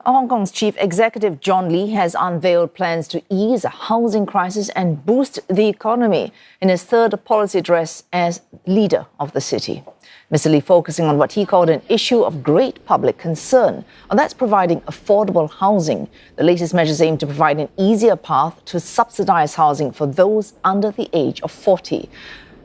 Hong Kong's chief executive John Lee has unveiled plans to ease the housing crisis and boost the economy in his third policy address as leader of the city. Mr. Lee focusing on what he called an issue of great public concern, and that's providing affordable housing. The latest measures aim to provide an easier path to subsidised housing for those under the age of 40.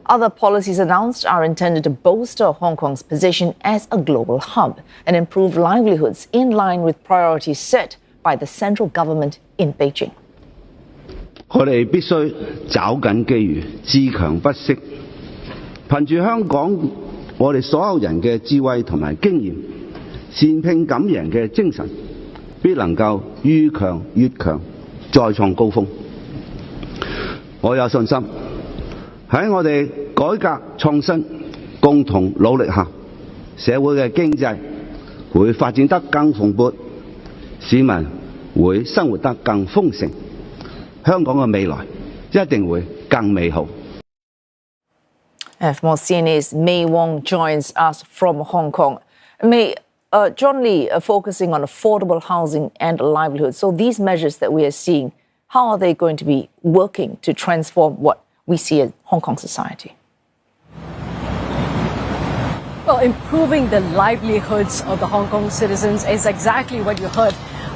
Other policies announced are intended to bolster Hong Kong's position as a global hub and improve livelihoods in line with priorities set by the central government in Beijing. 我哋必須抓緊機遇，自強不息。憑住香港我哋所有人嘅智慧同埋經驗，善拼敢贏嘅精神，必能夠愈強越強，再創高峰。我有信心。喺我哋改革創新共同努力下，社會嘅經濟會發展得更蓬勃，市民會生活得更豐盛，香港嘅未來一定會更美好。And for more CNA's May Wong joins us from Hong Kong. May, John Lee focusing on affordable housing and livelihood. So these measures that we are seeing, how are they going to be working to transform what we see in Hong Kong society? Well, improving the livelihoods of the Hong Kong citizens is exactly what you heard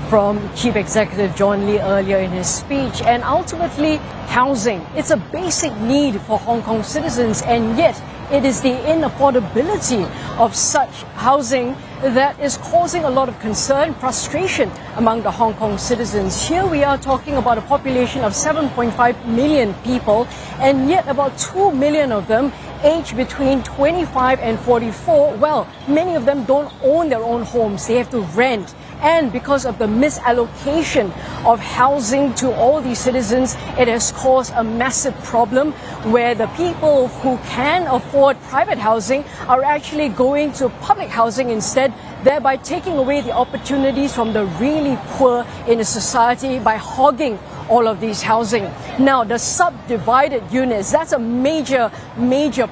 from Chief Executive John Lee earlier in his speech. And ultimately, housing. It's a basic need for Hong Kong citizens, and yet it is the inaffordability of such housing that is causing a lot of concern, frustration among the Hong Kong citizens. Here we are talking about a population of 7.5 million people, and yet about 2 million of them aged between 25 and 44. Well, many of them don't own their own homes. They have to rent. And because of the misallocation of housing to all these citizens, it has caused a massive problem where the people who can afford private housing are actually going to public housing instead, thereby taking away the opportunities from the really poor in the society by hogging all of these housing. Now, the subdivided units, that's a major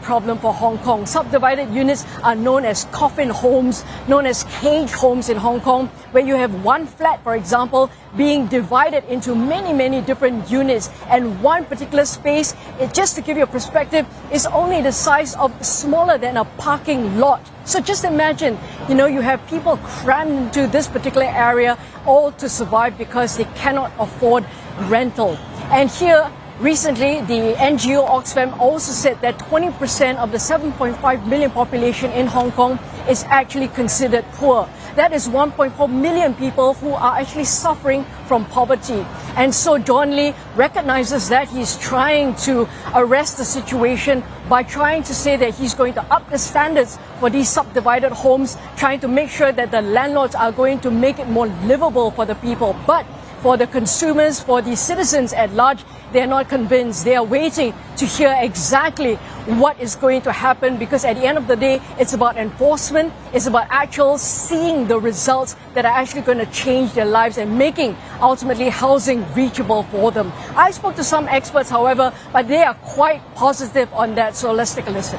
problem for Hong Kong. Subdivided units are known as coffin homes, known as cage homes in Hong Kong, where you have one flat, for example, being divided into many different units, and one particular space, just to give you a perspective, is only the size of smaller than a parking lot. So just imagine, you have people crammed into this particular area all to survive because they cannot afford rental. And here, recently, the NGO Oxfam also said that 20% of the 7.5 million population in Hong Kong is actually considered poor. That is 1.4 million people who are actually suffering from poverty. And so John Lee recognizes that he's trying to arrest the situation by trying to say that he's going to up the standards for these subdivided homes, trying to make sure that the landlords are going to make it more livable for the people. But for the consumers, for the citizens at large, they're not convinced. They are waiting to hear exactly what is going to happen, because at the end of the day, it's about enforcement, it's about actual seeing the results that are actually going to change their lives and making ultimately housing reachable for them. I spoke to some experts, however, but they are quite positive on that, so let's take a listen.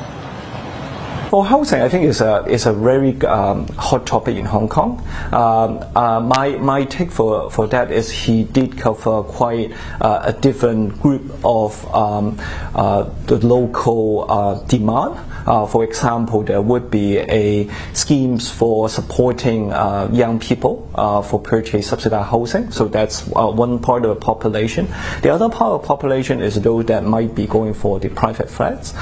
For housing, I think it's a very hot topic in Hong Kong. My take for that is he did cover quite a different group of the local demand. For example, there would be schemes for supporting young people for purchase subsidized housing. So that's one part of the population. The other part of the population is those that might be going for the private flats.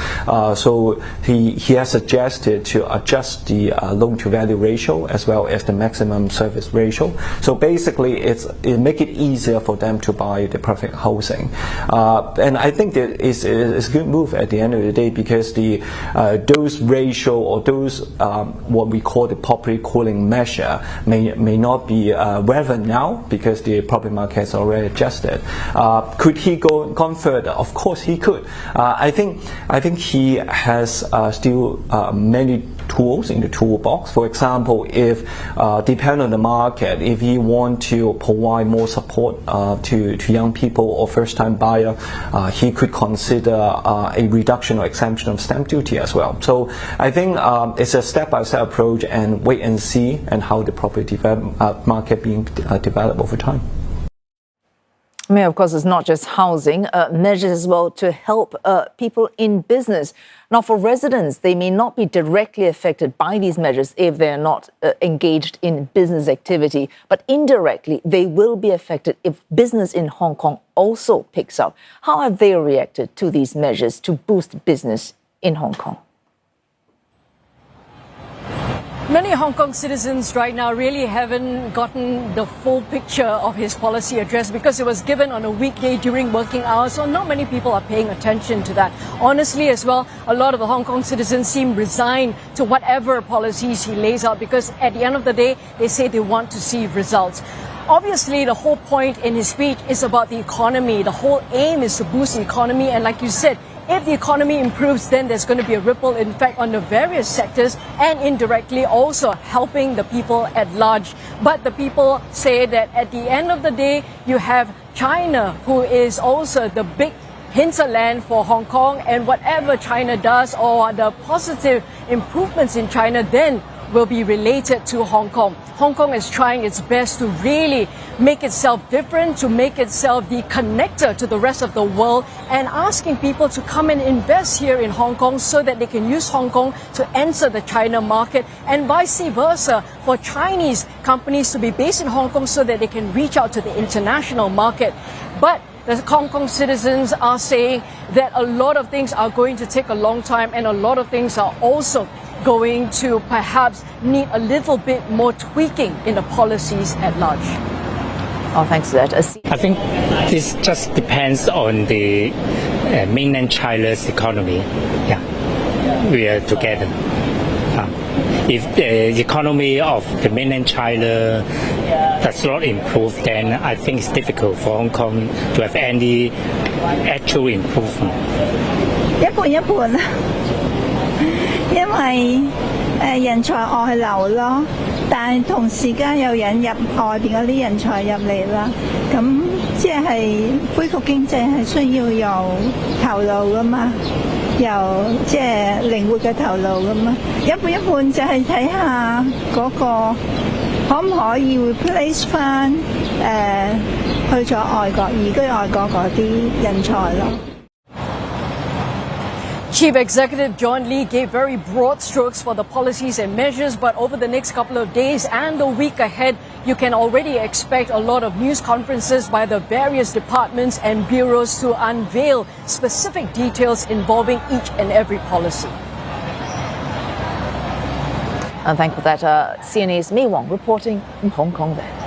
So he has suggested to adjust the loan-to-value ratio as well as the maximum service ratio. So basically, it make it easier for them to buy the private housing. And I think that is a good move at the end of the day, because those ratio or those what we call the property cooling measure may not be relevant now because the property market has already adjusted. Could he gone further? Of course he could. I think he has still many tools in the toolbox. For example, if depending on the market, if you want to provide more support to young people or first-time buyer, he could consider a reduction or exemption of stamp duty as well. So I think it's a step-by-step approach, and wait and see and how the property market being developed over time. I mean, of course, it's not just housing, measures as well to help people in business. Now, for residents, they may not be directly affected by these measures if they're not engaged in business activity, but indirectly, they will be affected if business in Hong Kong also picks up. How have they reacted to these measures to boost business in Hong Kong? Many Hong Kong citizens right now really haven't gotten the full picture of his policy address because it was given on a weekday during working hours, so not many people are paying attention to that. Honestly as well, a lot of the Hong Kong citizens seem resigned to whatever policies he lays out because at the end of the day, they say they want to see results. Obviously, the whole point in his speech is about the economy. The whole aim is to boost the economy, and like you said, if the economy improves, then there's going to be a ripple effect on the various sectors and indirectly also helping the people at large. But the people say that at the end of the day, you have China, who is also the big hinterland for Hong Kong, and whatever China does or the positive improvements in China then will be related to Hong Kong. Hong Kong is trying its best to really make itself different, to make itself the connector to the rest of the world, and asking people to come and invest here in Hong Kong so that they can use Hong Kong to enter the China market, and vice versa for Chinese companies to be based in Hong Kong so that they can reach out to the international market. But the Hong Kong citizens are saying that a lot of things are going to take a long time, and a lot of things are also going to perhaps need a little bit more tweaking in the policies at large. Oh, thanks for that. I think this just depends on the mainland China's economy. Yeah, we are together. If the economy of the mainland China does not improve, then I think it's difficult for Hong Kong to have any actual improvement. 一半一半啦，因為人才外流咯，但係同時間又引入外邊嗰啲人才入嚟啦，咁即係恢復經濟係需要有頭腦噶嘛，有即係靈活嘅頭腦噶嘛，一半一半就係睇下嗰個可唔可以 replace 翻去咗外國移居外國嗰啲人才咯。Chief Executive John Lee gave very broad strokes for the policies and measures, but over the next couple of days and the week ahead, you can already expect a lot of news conferences by the various departments and bureaus to unveil specific details involving each and every policy. And thank you for that. CNA's Wong reporting from Hong Kong there.